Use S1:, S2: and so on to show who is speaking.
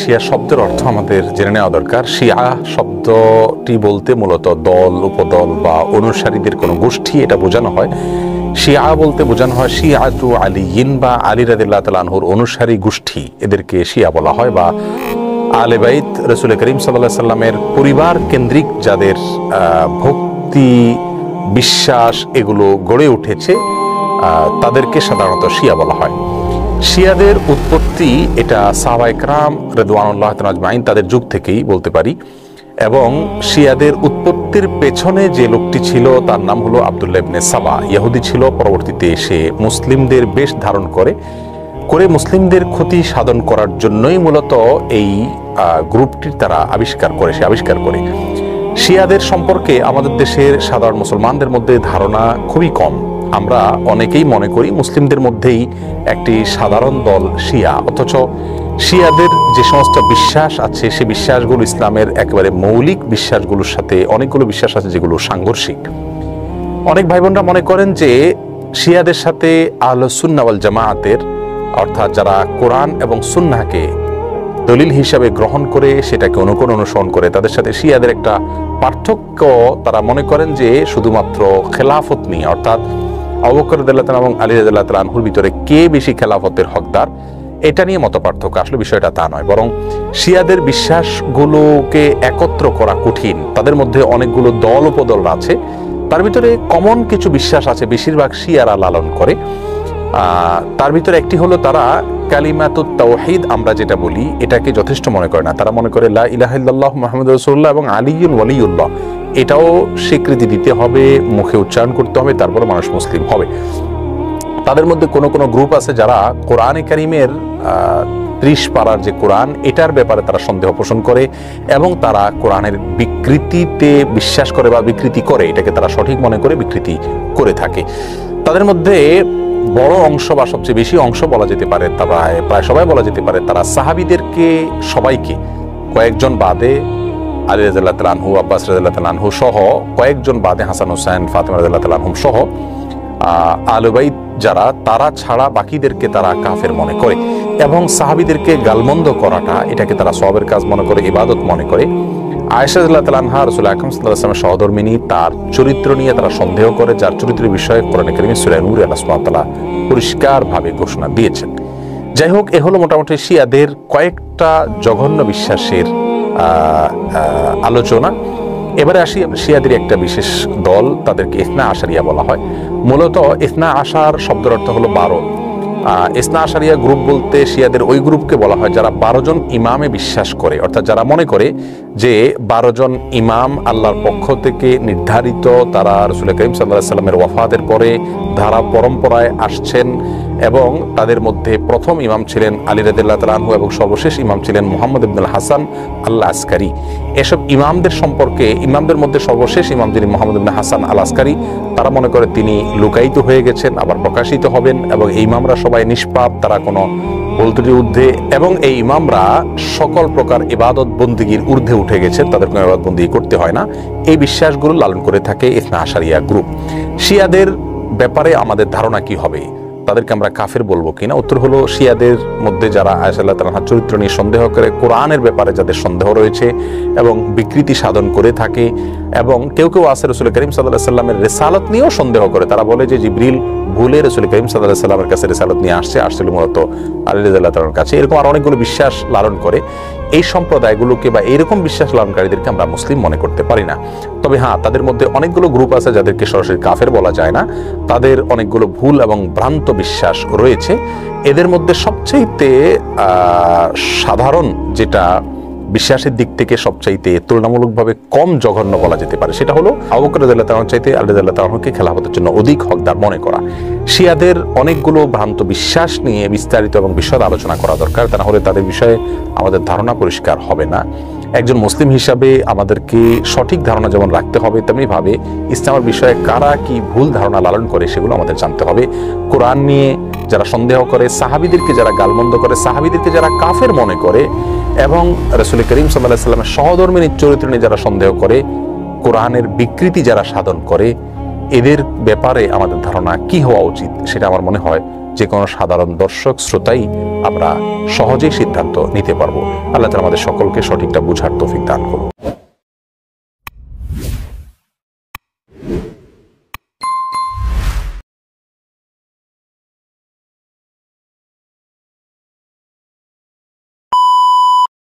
S1: শিয়া শব্দের অর্থ আমাদের জেনে নেওয়া দরকার। শিয়া শব্দটি বলতে মূলত দল, উপদল বা অনুসারীদের কোনো গোষ্ঠী এটা বোঝানো হয়। শিয়া বলতে বোঝানো হয় শিয়াতু আলিয়িন বা আলী রাদিয়াল্লাহু তাআলা আনহুর অনুসারী গোষ্ঠী, এদেরকে শিয়া বলা হয়। বা আহলে বাইত রাসূল করিম সাল্লাল্লাহু আলাইহি সাল্লামের পরিবার কেন্দ্রিক যাদের ভক্তি, বিশ্বাস এগুলো গড়ে উঠেছে তাদেরকে সাধারণত শিয়া বলা হয়। শিয়াদের উৎপত্তি এটা সাহাবায়ে কেরাম রিদওয়ানুল্লাহি তাআলা আজমাইন তাদের যুগ থেকেই বলতে পারি। এবং শিয়াদের উৎপত্তির পেছনে যে লোকটি ছিল তার নাম হলো আব্দুল্লাহ ইবনে সাবা। ইহুদি ছিল, পরবর্তীতে সে মুসলিমদের বেশ ধারণ করে মুসলিমদের ক্ষতি সাধন করার জন্যই মূলত এই গ্রুপটির তারা আবিষ্কার করে। শিয়াদের সম্পর্কে আমাদের দেশের সাধারণ মুসলমানদের মধ্যে ধারণা খুবই কম। আমরা অনেকেই মনে করি মুসলিমদের মধ্যেই একটি সাধারণ দল শিয়া, অথচ শিয়াদের যে সমস্ত বিশ্বাস আছে সে বিশ্বাসগুলো ইসলামের একেবারে মৌলিক বিশ্বাসগুলোর সাথে অনেকগুলো বিশ্বাস আছে যেগুলো সাংঘর্ষিক। অনেক ভাই বোনরা মনে করেন যে শিয়াদের সাথে আহলুস সুন্নাহ ওয়াল জামাআতের অর্থাৎ যারা কোরআন এবং সুন্নাহকে দলিল হিসাবে গ্রহণ করে সেটাকে অনুসরণ করে তাদের সাথে শিয়াদের একটা পার্থক্য তারা মনে করেন যে শুধুমাত্র খেলাফত নিয়ে, অর্থাৎ আবু বকর রাদিয়াল্লাহু তাআলা এবং আলী রাদিয়াল্লাহু তাআলা আনহুর ভিতরে কে বেশি খেলাফতের হকদার এটা নিয়ে মত পার্থক্য। আসলে বিষয়টা তা নয়, বরং শিয়াদের বিশ্বাসগুলোকে একত্র করা কঠিন। তাদের মধ্যে অনেকগুলো দল উপদল আছে, তার ভিতরে কমন কিছু বিশ্বাস আছে বেশিরভাগ শিয়ারা লালন করে। তার ভিতরে একটি হলো তারা কালিমাতুত তাওহীদ আমরা যেটা বলি এটাকে যথেষ্ট মনে করে না। তারা মনে করে লা ইলাহা ইল্লাল্লাহ মুহাম্মাদুর রাসূলুল্লাহ এবং আলিয়ুন ওয়ালিউল্লাহ এটাও স্বীকৃতি দিতে হবে, মুখে উচ্চারণ করতে হবে, তারপরে মানুষ মুসলিম হবে। তাদের মধ্যে কোনো কোনো গ্রুপ আছে যারা কোরআনে কারীমের ৩০ পারার যে কোরআন এটার ব্যাপারে তারা সন্দেহ পোষণ করে এবং তারা কোরআনের বিকৃতিতে বিশ্বাস করে বা বিকৃতি করে, এটাকে তারা সঠিক মনে করে বিকৃতি করে থাকে। তাদের মধ্যে বড় অংশ বা সবচেয়ে বেশি অংশ বলা যেতে পারে, প্রায় সবাই বলা যেতে পারে, তারা সাহাবীদেরকে সবাইকে কয়েকজন বাদে আলী রাদিয়াল্লাহু তাআলা আনহু, আব্বাস রাদিয়াল্লাহু তাআলা আনহু সহ কয়েকজন বাদে হাসান হোসেন, ফাতেমা রাদিয়াল্লাহু তাআলা আনহুম সহ আহলে বাইত যারা তারা ছাড়া বাকিদেরকে তারা কাফের মনে করে এবং সাহাবীদেরকে গালমন্দ করাটা এটাকে তারা সওয়াবের কাজ মনে করে, ইবাদত মনে করে। আয়েশা রাদিয়াল্লাহু তাআলা আনহা রাসূল আকরাম সাল্লাল্লাহু আলাইহি ওয়াসাল্লামের সহধর্মিণী, তার চরিত্র নিয়ে তারা সন্দেহ করে, যার চরিত্রের বিষয়ে কোরআনে কারীমে সূরা নূরে আল্লাহ সুবহানাহু ওয়া তাআলা পরিষ্কারভাবে ঘোষণা দিয়েছেন। যাই হোক, এ হলো মোটামুটি শিয়াদের কয়েকটা জঘন্য বিশ্বাসের আলোচনা। এবারে আসি শিয়াদের একটা বিশেষ দল, তাদেরকে ইসনা আশারিয়া বলা হয়। মূলত ইসনা আশার শব্দের অর্থ হলো 12। ইসনা আশারিয়া গ্রুপ বলতে শিয়াদের ওই গ্রুপকে বলা হয় যারা 12 জন ইমামে বিশ্বাস করে, অর্থাৎ যারা মনে করে যে 12 জন ইমাম আল্লাহর পক্ষ থেকে নির্ধারিত, তারা রাসূল করিম সাল্লাল্লাহু আলাইহি ওয়াসাল্লামের ওয়াফাতের পরে ধারা পরম্পরায় আসছেন এবং তাদের মধ্যে প্রথম ইমাম ছিলেন আলী রাদিয়াল্লাহু তাআলা আনহু এবং সর্বশেষ ইমাম ছিলেন মুহাম্মদ ইবনুল হাসান আল আসকারী। এসব ইমামদের সম্পর্কে, ইমামদের মধ্যে সর্বশেষ ইমাম যিনি মুহাম্মদ ইবনে হাসান আল আসকারী, তারা মনে করে তিনি লুকায়িত হয়ে গেছেন, আবার প্রকাশিত হবেন এবং এই ইমামরা সবাই নিষ্পাপ, তারা কোনো ভুল ত্রুটির ঊর্ধ্বে এবং এই ইমামরা সকল প্রকার ইবাদত বন্দিগির ঊর্ধ্বে উঠে গেছেন, তাদের কোনো ইবাদত বন্দিগি করতে হয় না। এই বিশ্বাসগুলো লালন করে থাকে ইসনা আশারিয়া গ্রুপ। শিয়াদের ব্যাপারে আমাদের ধারণা কি হবে, তাদেরকে আমরা কাফের বলবো কিনা? উত্তর হলো, শিয়াদের মধ্যে যারা আয়েশা রাদিয়াল্লাহু তাআলার চরিত্র নিয়ে সন্দেহ করে, কোরআনের ব্যাপারে যাদের সন্দেহ রয়েছে এবং বিকৃতি সাধন করে থাকে, এবং কেউ কেউ আছে রাসূল করিম সাল্লাল্লাহু আলাইহি ওয়াসাল্লামের রিসালাত নিয়েও সন্দেহ করে। তারা বলে যে জিবরিল ভুলে রাসূল করিম সাল্লাল্লাহু আলাইহি ওয়াসাল্লামের কাছে রিসালাত নিয়ে আসছিল মূলত আলী রাদিয়াল্লাহু তাআলার কাছে। এরকম আর অনেকগুলো বিশ্বাস লালন করে। এই সম্প্রদায়গুলোকে বা এইরকম বিশ্বাস লালনকারীদেরকে আমরা মুসলিম মনে করতে পারি না। তবে হ্যাঁ, তাদের মধ্যে অনেকগুলো গ্রুপ আছে যাদেরকে সরাসরি কাফের বলা যায় না, তাদের অনেকগুলো ভুল এবং ভ্রান্ত বিশ্বাস রয়েছে। এদের মধ্যে সবচাইতে সাধারণ যেটা বিশ্বাসের দিক থেকে সবচাইতে তুলনামূলকভাবে কম জঘন্য বলা যেতে পারে সেটা হলো আবু বকর রাদিয়াল্লাহু তাআলা চাইতে আলী রাদিয়াল্লাহু তাআলাকে খেলাফতের জন্য অধিক হকদার মনে করা। শিয়াদের অনেকগুলো ভ্রান্ত বিশ্বাস নিয়ে বিস্তারিত এবং বিশদ আলোচনা করা দরকার, তা না হলে তাদের বিষয়ে আমাদের ধারণা পরিষ্কার হবে না। একজন মুসলিম হিসাবে আমাদেরকে সঠিক ধারণা যেমন রাখতে হবে, তেমনিভাবে ইসলামের বিষয়ে কারা কি ভুল ধারণা লালন করে সেগুলো আমাদের জানতে হবে। কোরআন নিয়ে যারা সন্দেহ করে, সাহাবীদেরকে যারা গালমন্দ করে, সাহাবীদেরকে যারা কাফের মনে করে এবং রাসূল করিম সাল্লাল্লাহু আলাইহি ওয়াসাল্লামের সহধর্মিণীর চরিত্র নিয়ে যারা সন্দেহ করে, কোরআনের বিকৃতি যারা সাধন করে, এদের ব্যাপারে আমাদের ধারণা কি হওয়া উচিত সেটা আমার মনে হয় যে কোনো সাধারণ দর্শক শ্রোতাই আমরা সহজেই সিদ্ধান্ত নিতে পারবো। আল্লাহ তাআলা আমাদের সকলকে সঠিকটা বুঝার তৌফিক দান করুন।